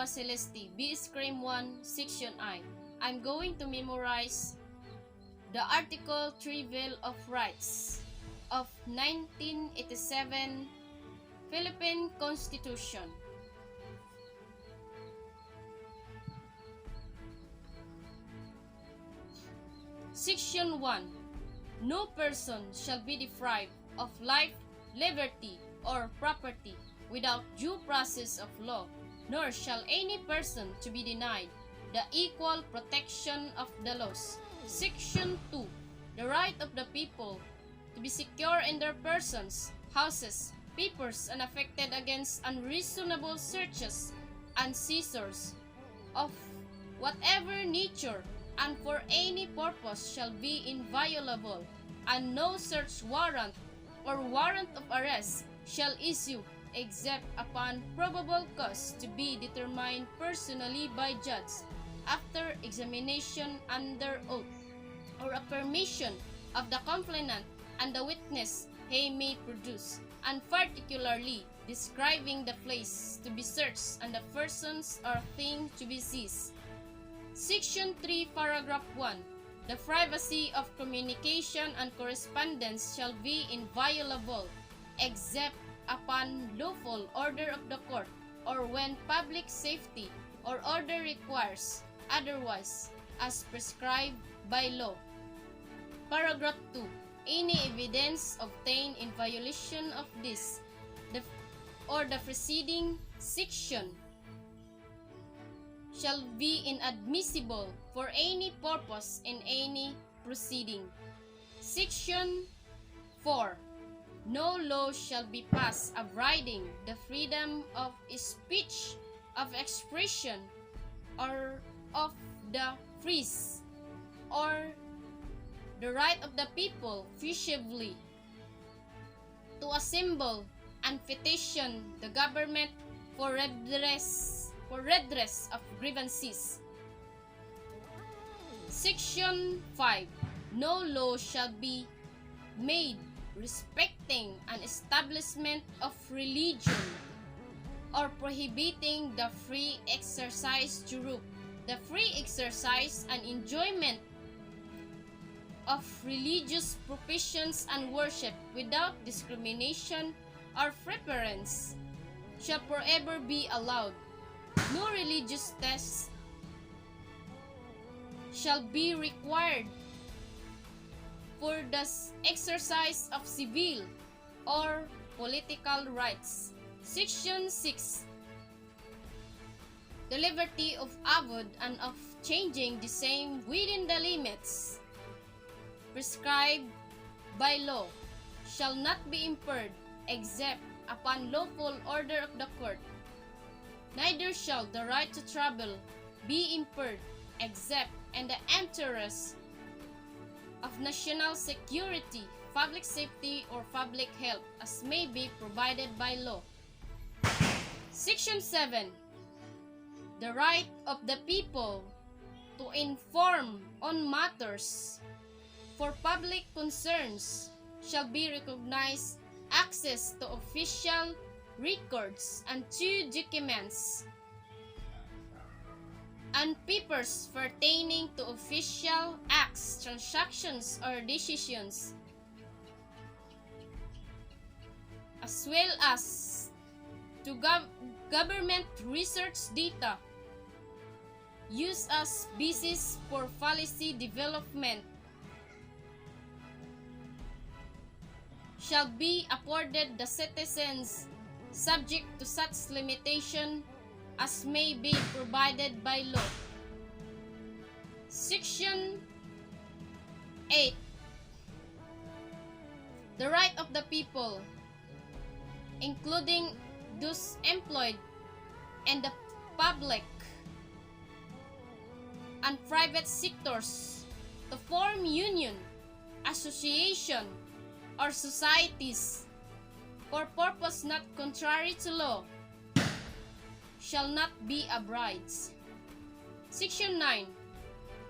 Alpha Celesti, B Scream 1, Section I. I'm going to memorize the Article Trivial of Rights of 1987 Philippine Constitution. Section 1. No person shall be deprived of life, liberty, or property without due process of law, nor shall any person to be denied the equal protection of the laws. Section 2. The right of the people to be secure in their persons, houses, papers, unaffected against unreasonable searches and seizures of whatever nature and for any purpose shall be inviolable, and no search warrant or warrant of arrest shall issue except upon probable cause to be determined personally by judge after examination under oath, or a permission of the complainant and the witness he may produce, and particularly describing the place to be searched and the persons or thing to be seized. Section 3, Paragraph 1. The privacy of communication and correspondence shall be inviolable, except upon lawful order of the court, or when public safety or order requires otherwise, as prescribed by law. Paragraph 2. Any evidence obtained in violation of this or the preceding section shall be inadmissible for any purpose in any proceeding. Section 4. No law shall be passed abriding the freedom of speech, of expression, or of the press, or the right of the people peaceably to assemble and petition the government for redress of grievances. Section 5. No law shall be made respecting an establishment of religion or prohibiting the free exercise thereof, the free exercise and enjoyment of religious professions and worship without discrimination or preference shall forever be allowed. No religious test shall be required for the exercise of civil or political rights. Section 6. The liberty of avowed and of changing the same within the limits prescribed by law shall not be impaired except upon lawful order of the court. Neither shall the right to travel be impaired except in the interest of national security, public safety, or public health as may be provided by law. Section 7. The right of the people to inform on matters for public concerns shall be recognized. Access to official records and to documents and papers pertaining to official acts, transactions, or decisions, as well as to government research data used as basis for policy development shall be accorded the citizens subject to such limitation as may be provided by law. Section 8. The right of the people, including those employed in the public and private sectors, to form union, association, or societies for purpose not contrary to law shall not be abridged. Section 9.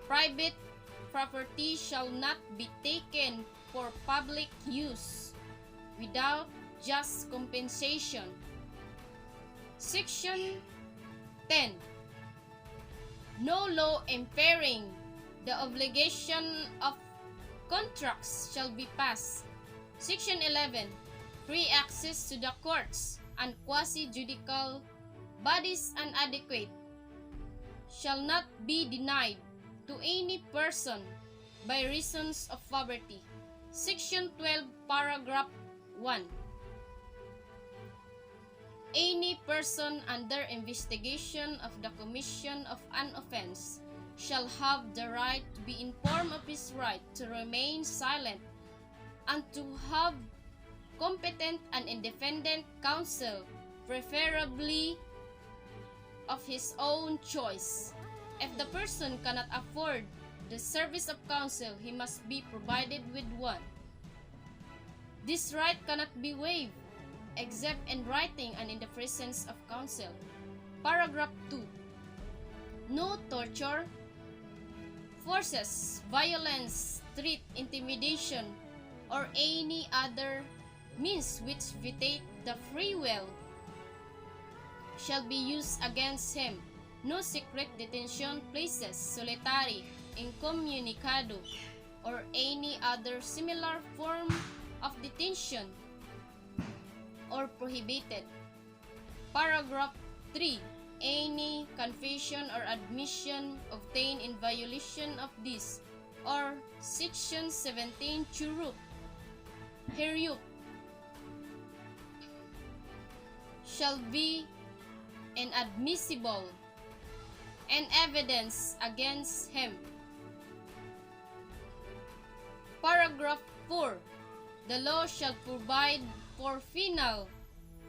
Private property shall not be taken for public use without just compensation. Section 10. No law impairing the obligation of contracts shall be passed. Section 11. Free access to the courts and quasi-judicial bodies inadequate shall not be denied to any person by reasons of poverty. Section 12, paragraph 1. Any person under investigation of the commission of an offense shall have the right to be informed of his right to remain silent and to have competent and independent counsel, preferably of his own choice. If the person cannot afford the service of counsel, he must be provided with one. This right cannot be waived except in writing and in the presence of counsel. Paragraph 2. No torture, forces, violence, threat, intimidation, or any other means which violate the free will shall be used against him. No secret detention places, solitary, incommunicado, or any other similar form of detention or prohibited. Paragraph 3. Any confession or admission obtained in violation of this or Section 17-HRE shall be inadmissible and evidence against him. Paragraph 4. The law shall provide for penal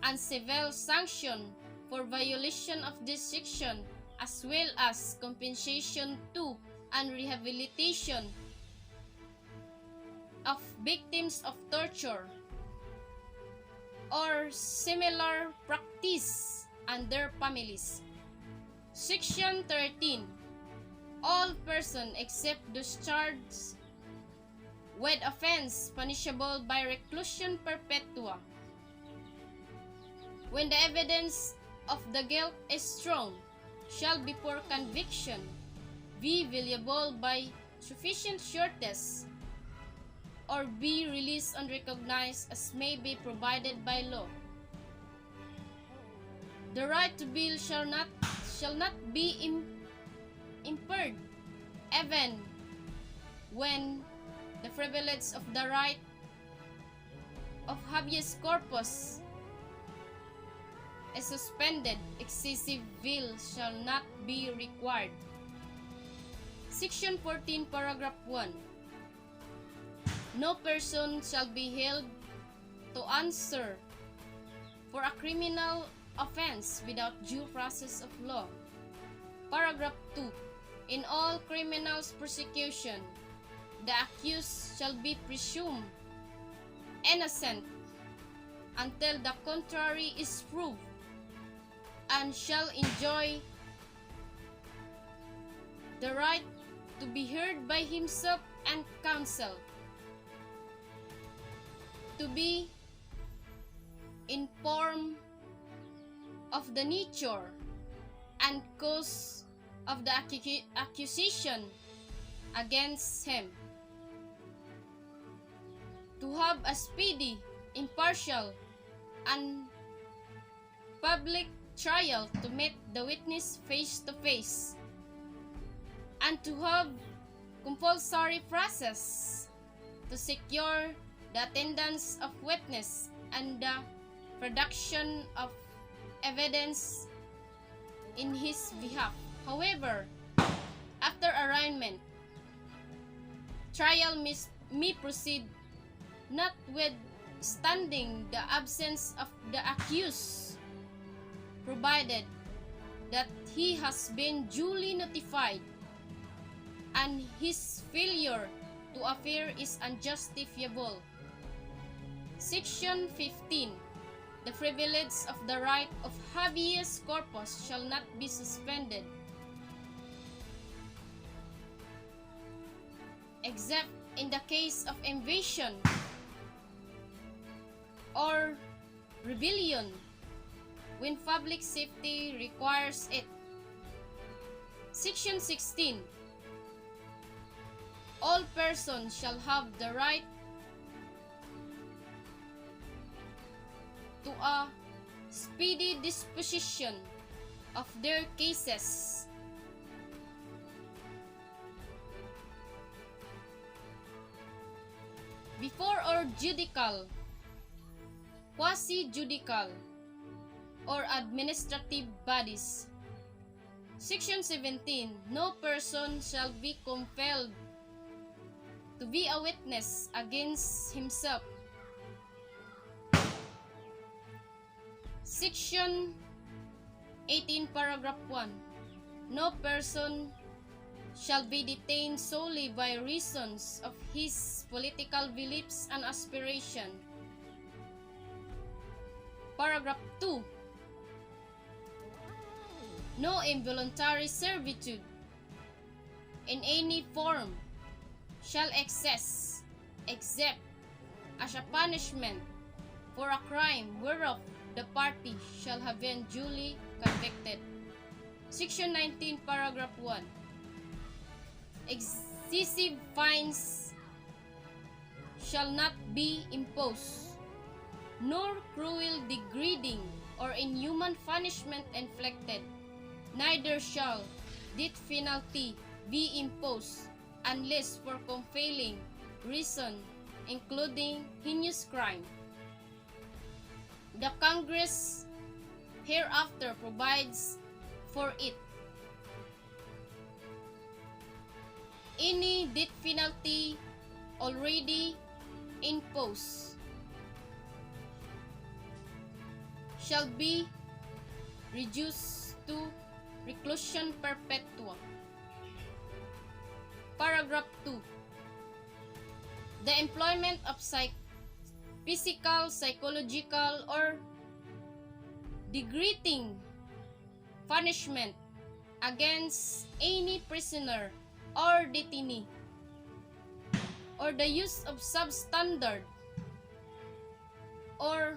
and civil sanction for violation of this section, as well as compensation to and rehabilitation of victims of torture or similar practice and their families. Section 13. All persons except those charged with offense punishable by reclusion perpetua, when the evidence of the guilt is strong, shall before conviction be viewable by sufficient sureties, or be released unrecognized as may be provided by law. The right to bail shall not be impaired, even when the privilege of the right of habeas corpus is suspended. Excessive bail shall not be required. Section 14, paragraph 1. No person shall be held to answer for a criminal offense without due process of law. Paragraph 2. In all criminal prosecution, the accused shall be presumed innocent until the contrary is proved, and shall enjoy the right to be heard by himself and counsel, to be informed of the nature and cause of the accusation against him, to have a speedy, impartial, and public trial, to meet the witness face to face, and to have compulsory process to secure the attendance of witness and the production of evidence in his behalf. However, after arraignment, trial may proceed notwithstanding the absence of the accused, provided that he has been duly notified and his failure to appear is unjustifiable. Section 15. The privilege of the right of habeas corpus shall not be suspended, except in the case of invasion or rebellion, when public safety requires it. Section 16. All persons shall have the right to a speedy disposition of their cases. Before or judicial, quasi-judicial, or administrative bodies. Section 17. No person shall be compelled to be a witness against himself. Section 18, paragraph 1. No person shall be detained solely by reasons of his political beliefs and aspiration. Paragraph 2. No involuntary servitude in any form shall exist except as a punishment for a crime whereof the party shall have been duly convicted. Section 19, paragraph 1. Excessive fines shall not be imposed, nor cruel, degrading, or inhuman punishment inflicted. Neither shall death penalty be imposed unless for compelling reason, including heinous crime. The Congress hereafter provides for it. Any death penalty already imposed shall be reduced to reclusion perpetua. Paragraph 2. The employment of physical, psychological, or degrading punishment against any prisoner or detainee, or the use of substandard or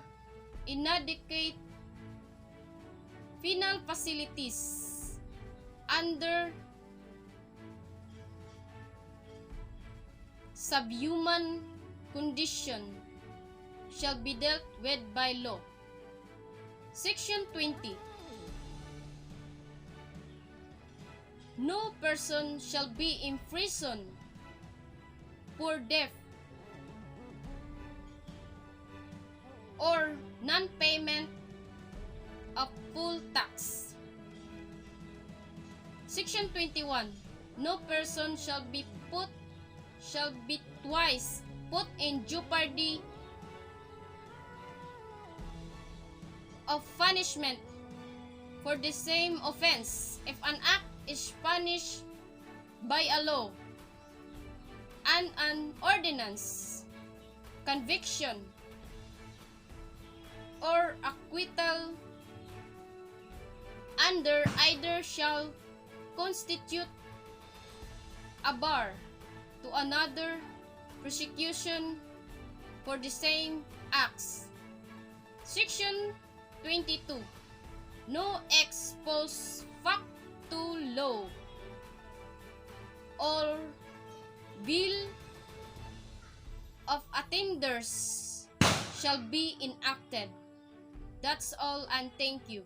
inadequate penal facilities under subhuman condition shall be dealt with by law. Section 20. No person shall be imprisoned for debt or non-payment of full tax. Section 21. No person shall be twice put in jeopardy of punishment for the same offense if an act is punished by a law and an ordinance, conviction, or acquittal under either shall constitute a bar to another prosecution for the same acts. Section 22. No ex post facto law or bill of attenders shall be enacted. That's all, and thank you.